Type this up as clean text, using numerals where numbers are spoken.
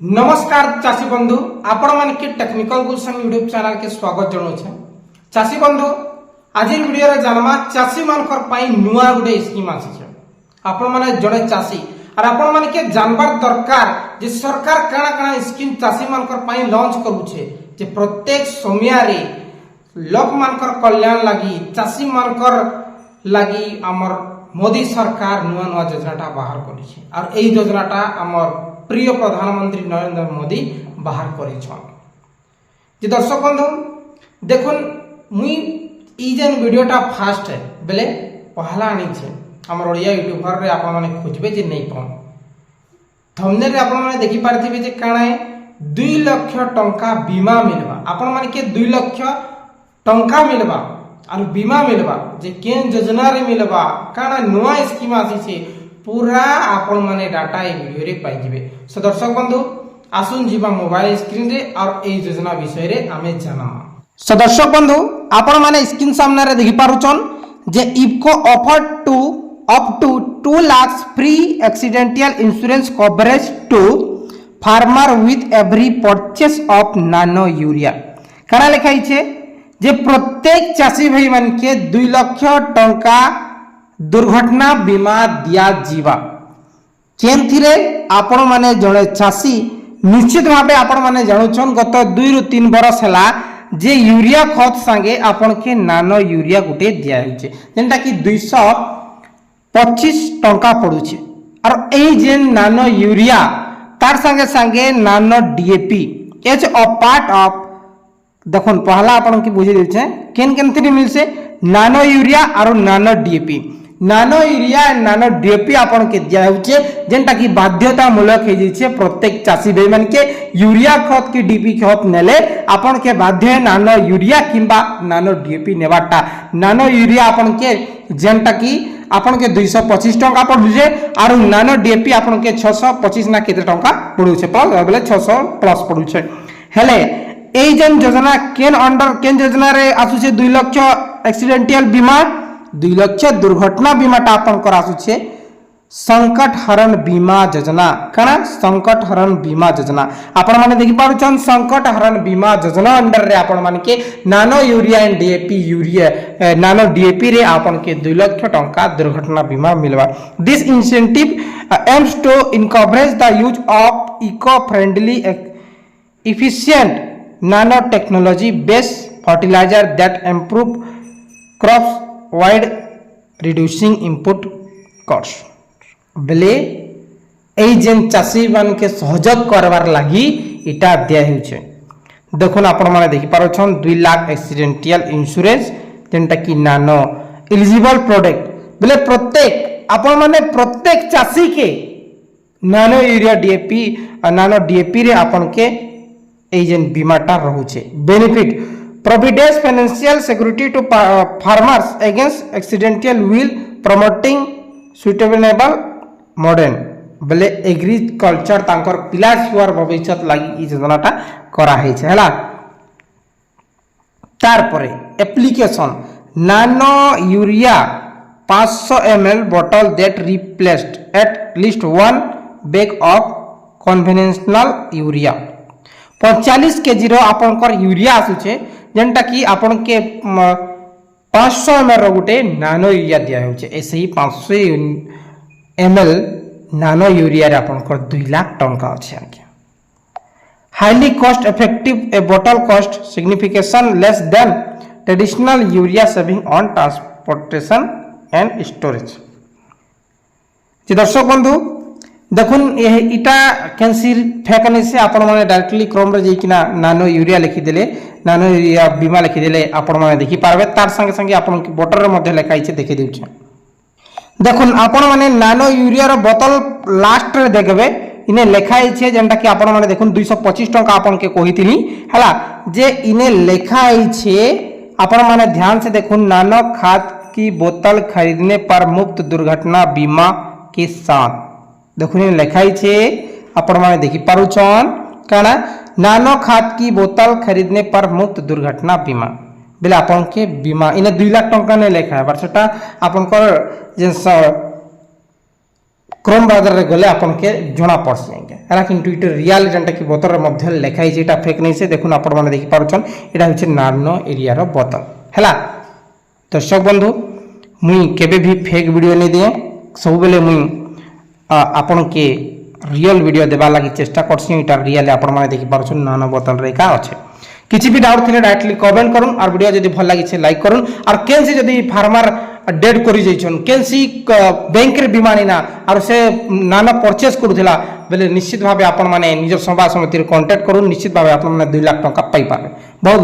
नमस्कार चाषी बंधु आपण मान के टेक्निकल गुलशन यूट्यूब चैनल के स्वागत जनाऊे। चाषी बंधु आज वीडियो रे जानमा चाषी मानकर पई नुआ गुडे स्कीम आसी आपण माने जड़े चाषी और आपण मान के जानवर दरकार जे सरकार काना काना स्कीम चाषी मानकर पई लॉन्च करूछे जे प्रत्येक समय रे लोक मानकर कल्याण लागि चाषी मानकर लागि हमर मोदी सरकार नुआ नुआ योजनाटा बाहर करिछे और एई योजनाटा हमर प्रिय प्रधानमंत्री नरेंद्र मोदी बाहर करिछन। जे दर्शक बंधु देखुन मुई ई जेन वीडियोटा फास्ट है बेले पहला आनी छे हमर ओडिया यूट्यूबर रे आपण माने खोजबे जे नै पाउ थंबनेल रे आपण माने देखि पारथिबे जे काना 2 लाख टंका बीमा मिलबा आपण माने के 2 लाख टंका मिलबा और बीमा मिलबा जे केन योजना रे मिलबा काना नुआ स्कीम आसी छे पूरा आपण माने डाटा ए वीडियो रे पाई जिवे। सो दर्शक बंधु आसुन जीवा मोबाइल स्क्रीन रे और ए योजना विषय रे आमे जाना। सो दर्शक बंधु आपण माने स्क्रीन सामने रे देखि पारुचन जे IFFCO offer to up to 2 lakh free accidental insurance coverage to farmer with every purchase of nano urea काना लिखाई छे जे प्रत्येक चाषी भाई मान के 2 लाख टंका दुर्घटना बीमा दिया जीवा केनथिरे आपण माने जणे चाषी निश्चित भाबे आपण माने जानुछन गत 2 रु 3 बरस हला जे यूरिया खत संगे आपण के नानो यूरिया गुटे दिया होचे जेंटा कि 225 टंका पडुचे और एई जेन नानो यूरिया तार संगे संगे nano DAP as a part of देखुन पहला आपण के बुझे देछे केन केन थी मिलसे नानो यूरिया और नानो डीएपी नानो यूरिया नानो डीएपी आपण के दिया होचे जेंटा कि बाध्यतामूलक हे जे प्रत्येक चाषी भाई मन के यूरिया खत की डीपी खत नेले आपण के बाध्य नानो यूरिया किंबा नानो डीएपी नेबाटा नानो यूरिया आपण के जेंटा कि आपण के 225 टंका पडुजे और नानो डीएपी आपण के 625 ना केते टंका पडुचे प्लस बेले 600 प्लस पडुचे हेले एई जन योजना केन अंडर केन योजना रे आसुचे 2 लाख एक्सीडेंटल बीमा 2 लाख दुर्घटना बीमाटा आपण कर आसुचे संकट हरण बीमा योजना काना संकट हरण बीमा योजना आपण माने देखि पारुछन संकट हरण बीमा योजना अंडर रे आपण माने के nano urea and DAP urea nano DAP रे आपण के 2 लाख टंका दुर्घटना बीमा मिलवा। This incentive aims to encourage the use of eco friendly efficient nanotechnology based fertilizer that improve crops while reducing input cost बेले एई जेन चाषी मान के सहयोग करवार लागि इटा दिया होचे देखुन आपण माने देखि पारछन 2 लाख एक्सीडेंटल इंश्योरेंस जेंटा कि नानो एलिजिबल प्रोडक्ट बेले प्रत्येक आपण माने प्रत्येक चाषी के नानो यूरिया डीएपी नानो डीएपी रे आपण के एई जेन बीमाटा रहउचे benefit provides financial security to farmers against accidental while promoting suitable modern बेले एग्रीकल्चर तांकर पिला छुआर भविष्य लागि ई योजनाटा करा है छै हला। तार परे एप्लीकेशन नानो urea 500 ml bottle that replaced at least one bag of conventional urea 45 KG रो आपनकर यूरिया आसुचे जेंटा कि आपन के 500 ml रो गुटे नानो यूरिया दिया होचे ऐसे ही 500 ml नानो यूरिया रे आपनकर 2 लाख टंका अछि आके highly cost effective a bottle cost significantly less than traditional urea saving on transportation and storage. जे दर्शक बंधु देखुन इटा कैंसिल फेकने से आपण माने डायरेक्टली क्रोम रे जेकिना नानो यूरिया लिखि देले नानो यूरिया बीमा लिखि देले आपण माने देखि पारबे तार संगे संगे आपण के बोतल रे मध्ये लिखाई छे देखि देउछे देखुन आपण माने नानो यूरिया रो बोतल लास्ट रे देखबे इने लिखाई छे जेंटा कि आपण माने देखुन 225 टंका आपण के कहितिनी हला जे इने लिखाई छे आपण माने ध्यान से देखुन नानो खाद की बोतल खरीदने पर मुफ्त दुर्घटना बीमा के साथ देखुन लिखाई छे आपण माने देखि पारुछन काना नानो खाद की बोतल खरीदने पर मुफ्त दुर्घटना बीमा बेले आपन के बीमा इने 2 लाख टंका ने लिखा है बरसटा आपन को जे क्रोम ब्राउजर रे गले आपन के जणा पड़से है कि इटा रियल जेनटा कि बोतल मध्य लिखाई है फेक नहीं से देखुन आपण मैंने देखिपार यहाँ हूँ नानो एरिया बोतल है। दर्शक बंधु मुई केबे भी फेक वीडियो नहीं दिए सब बेले मुई आपण के रियल वीडियो देवा लगी चेष्टा करसी इटा रियल आपण मैंने देखिपार नानो बोतल रे का अच्छे किसी भी डाउट थे डायरेक्टली कमेंट करूँ और वीडियो जब भल लगी लाइक करूँ और कैंसी जदि फार्मर डेड कर कैंसी बैंक रे बीमा ना और से नाना परचेज करूला बेले निश्चित भाव आपण मैंने निज सभा समिति कांटेक्ट करूँ निश्चित भाव आप 2 लाख टंका पाई पारे। बहुत